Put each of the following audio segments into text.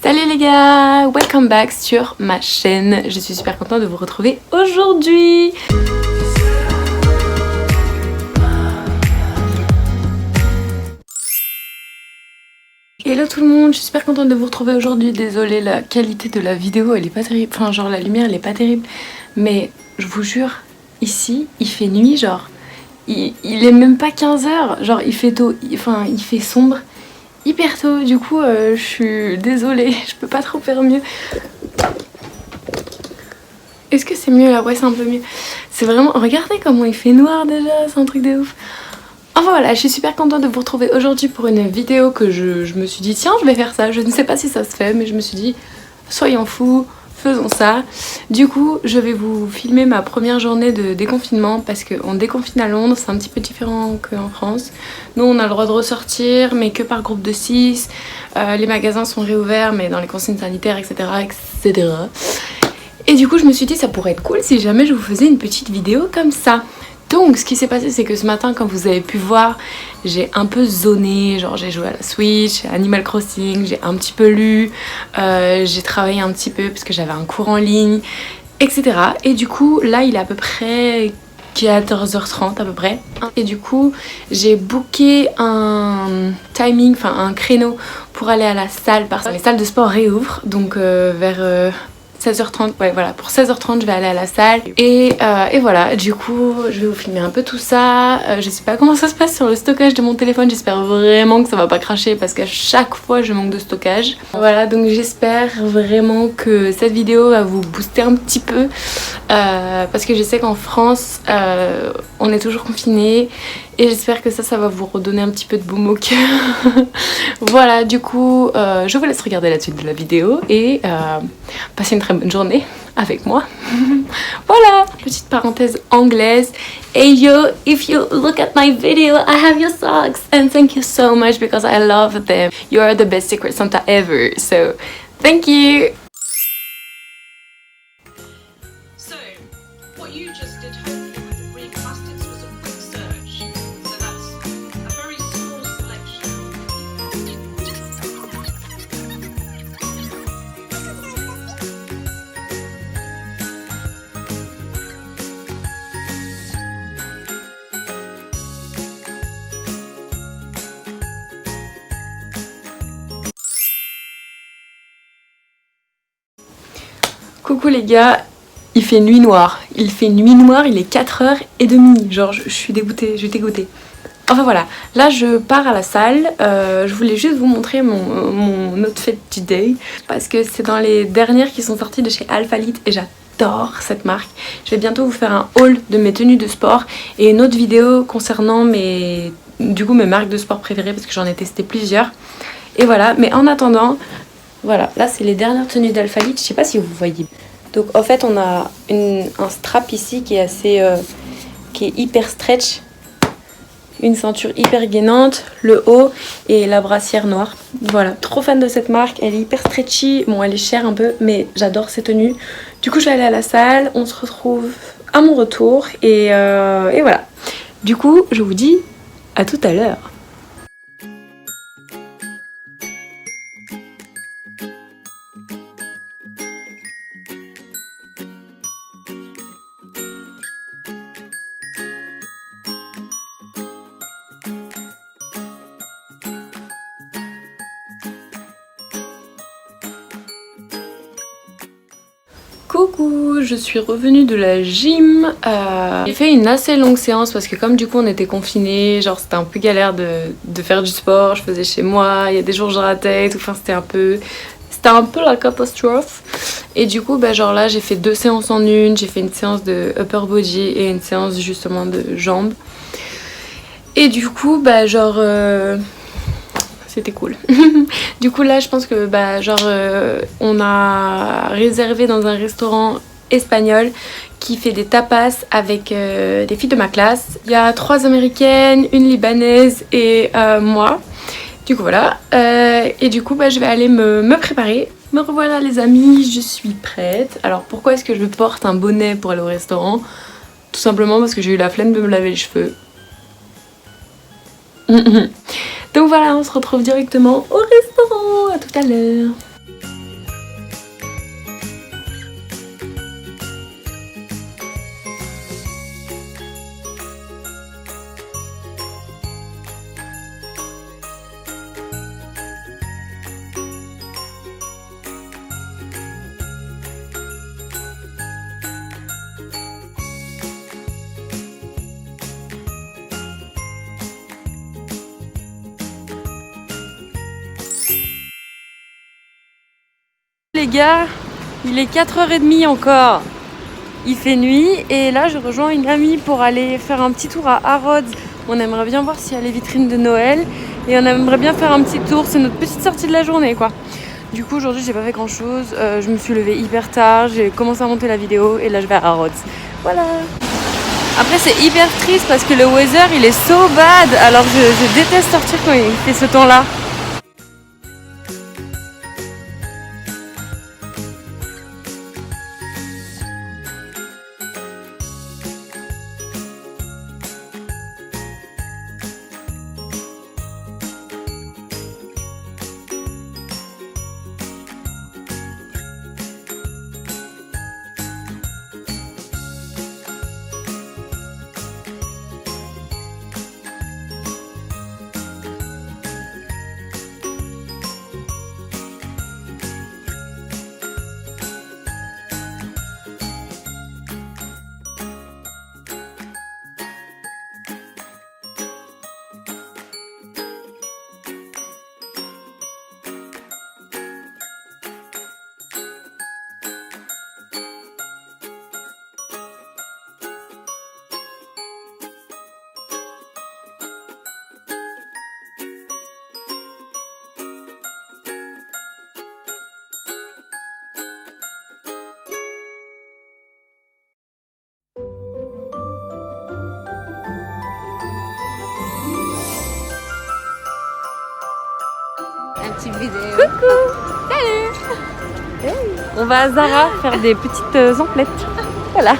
Salut les gars, welcome back sur ma chaîne. Je suis super contente de vous retrouver aujourd'hui. Hello tout le monde, je suis super contente de vous retrouver aujourd'hui. Désolée, la qualité de la vidéo elle est pas terrible, enfin genre la lumière elle est pas terrible. Mais je vous jure, ici il fait nuit, genre il est même pas 15h, genre il fait tôt, il fait sombre hyper tôt. Du coup je suis désolée, je peux pas trop faire mieux. Est-ce que c'est mieux là? Ouais, c'est un peu mieux. C'est vraiment, regardez comment il fait noir déjà, c'est un truc de ouf. Enfin voilà, je suis super contente de vous retrouver aujourd'hui pour une vidéo que je me suis dit tiens je vais faire ça. Je ne sais pas si ça se fait mais je me suis dit soyons fous, faisons ça. Du coup je vais vous filmer ma première journée de déconfinement parce qu'on déconfine à Londres, c'est un petit peu différent qu'en France. Nous on a le droit de ressortir mais que par groupe de 6. Les magasins sont réouverts mais dans les consignes sanitaires etc. etc. Et du coup je me suis dit ça pourrait être cool si jamais je vous faisais une petite vidéo comme ça. Donc ce qui s'est passé c'est que ce matin comme vous avez pu voir j'ai un peu zoné, genre j'ai joué à la Switch, à Animal Crossing, j'ai un petit peu lu, j'ai travaillé un petit peu parce que j'avais un cours en ligne, etc. Et du coup là il est à peu près 14h30 à peu près. Et du coup j'ai booké un timing, enfin un créneau pour aller à la salle parce que les salles de sport réouvrent donc vers 16h30, ouais voilà, pour 16h30 je vais aller à la salle et voilà, du coup je vais vous filmer un peu tout ça. Je sais pas comment ça se passe sur le stockage de mon téléphone, j'espère vraiment que ça va pas cracher parce qu'à chaque fois je manque de stockage. Voilà, donc j'espère vraiment que cette vidéo va vous booster un petit peu parce que je sais qu'en France on est toujours confinés et j'espère que ça va vous redonner un petit peu de baume au cœur. Voilà, du coup je vous laisse regarder la suite de la vidéo et passer une très bonne journée avec moi. Voilà, petite parenthèse anglaise. Hey yo, if you look at my video, I have your socks and thank you so much because I love them. You are the best Secret Santa ever, so thank you. So, what you just did hopefully with the green plastics was a quick search. So that's a very small selection. Coucou les gars, il fait nuit noire. Il fait nuit noire, il est 4h30. Genre je suis dégoûtée, je suis dégoûtée. Enfin voilà, là je pars à la salle. Je voulais juste vous montrer mon outfit today parce que c'est dans les dernières qui sont sorties de chez Alphalete et j'adore cette marque. Je vais bientôt vous faire un haul de mes tenues de sport et une autre vidéo concernant mes marques de sport préférées parce que j'en ai testé plusieurs. Et voilà, mais en attendant, voilà, là c'est les dernières tenues d'Alphalete, je sais pas si vous voyez. Donc en fait on a un strap ici qui est assez, qui est hyper stretch. Une ceinture hyper gainante, le haut et la brassière noire. Voilà, trop fan de cette marque, elle est hyper stretchy. Bon, elle est chère un peu, mais j'adore ces tenues. Du coup, je vais aller à la salle, on se retrouve à mon retour et voilà. Du coup, je vous dis à tout à l'heure. Coucou, je suis revenue de la gym. J'ai fait une assez longue séance parce que comme du coup on était confinés, genre c'était un peu galère de faire du sport, je faisais chez moi, il y a des jours je ratais et tout, enfin c'était un peu la catastrophe. Et du coup bah genre là j'ai fait 2 séances en une, j'ai fait une séance de upper body et une séance justement de jambes. Et du coup bah genre c'était cool. Du coup là je pense que bah genre on a réservé dans un restaurant espagnol qui fait des tapas avec des filles de ma classe. Il y a 3 américaines, une libanaise et moi. Du coup voilà. Et du coup bah je vais aller me préparer. Me revoilà les amis, je suis prête. Alors pourquoi est-ce que je porte un bonnet pour aller au restaurant? Tout simplement parce que j'ai eu la flemme de me laver les cheveux. Donc voilà, on se retrouve directement au restaurant, à tout à l'heure. Les gars, il est 4h30 encore. Il fait nuit et là je rejoins une amie pour aller faire un petit tour à Harrods. On aimerait bien voir s'il y a les vitrines de Noël et on aimerait bien faire un petit tour. C'est notre petite sortie de la journée quoi. Du coup aujourd'hui j'ai pas fait grand chose. Je me suis levée hyper tard, j'ai commencé à monter la vidéo et là je vais à Harrods. Voilà. Après c'est hyper triste parce que le weather il est so bad. Alors je déteste sortir quand il fait ce temps là. Petite vidéo. Coucou. Salut. Hey. On va à Zara faire des petites emplettes. Voilà.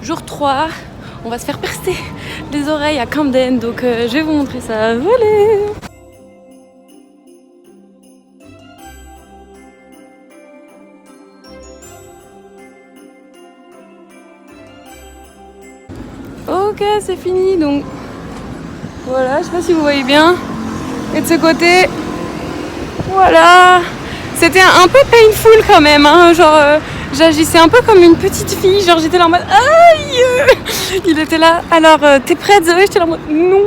Jour 3, on va se faire percer les oreilles à Camden, donc je vais vous montrer ça. Allez. Ok, c'est fini, donc voilà, je sais pas si vous voyez bien. Et de ce côté, voilà. C'était un peu painful quand même, hein, genre j'agissais un peu comme une petite fille, genre j'étais là en mode aïe. Il était là, alors t'es prête Zoé? J'étais là en mode non.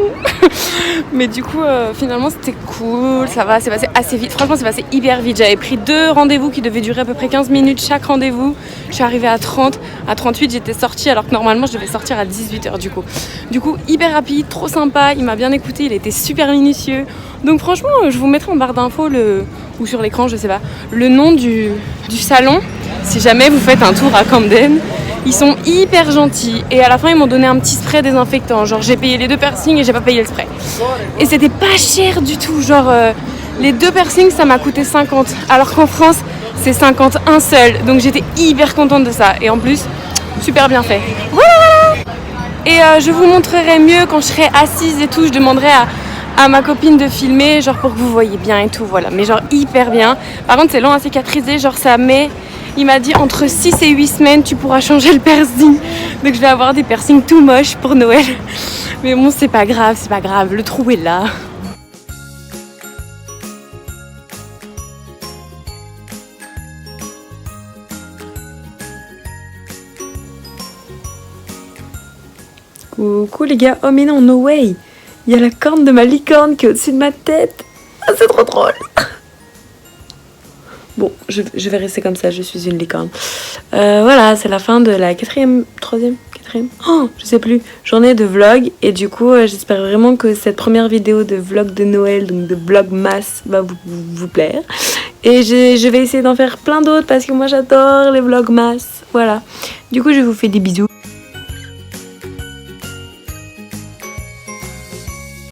Mais du coup finalement c'était cool, ça va, c'est passé assez vite, franchement c'est passé hyper vite. J'avais pris 2 rendez-vous qui devaient durer à peu près 15 minutes chaque rendez-vous. Je suis arrivée à 30, à 38 j'étais sortie alors que normalement je devais sortir à 18h du coup. Du coup hyper rapide, trop sympa, il m'a bien écouté, il était super minutieux. Donc franchement je vous mettrai en barre d'infos ou sur l'écran je sais pas, le nom du salon si jamais vous faites un tour à Camden. Ils sont hyper gentils et à la fin ils m'ont donné un petit spray désinfectant, genre j'ai payé les 2 piercings et j'ai pas payé le spray et c'était pas cher du tout, genre les 2 piercings ça m'a coûté 50 alors qu'en France c'est 50 un seul, donc j'étais hyper contente de ça et en plus super bien fait. Voilà. Et je vous montrerai mieux quand je serai assise et tout, je demanderai à ma copine de filmer genre pour que vous voyez bien et tout, voilà, mais genre hyper bien. Par contre c'est long à cicatriser, genre ça met, il m'a dit entre 6 et 8 semaines tu pourras changer le piercing, donc je vais avoir des piercings tout moches pour Noël, mais bon c'est pas grave, le trou est là. Coucou les gars, oh mais non, no way, il y a la corne de ma licorne qui est au-dessus de ma tête. Ah, c'est trop drôle. Bon, je vais rester comme ça, je suis une licorne. Voilà, c'est la fin de la quatrième j'enregistrais? Je sais plus, journée de vlog. Et du coup, j'espère vraiment que cette première vidéo de vlog de Noël, donc de vlogmas, va vous plaire. Et je vais essayer d'en faire plein d'autres parce que moi j'adore les vlogmas. Voilà. Du coup, je vous fais des bisous.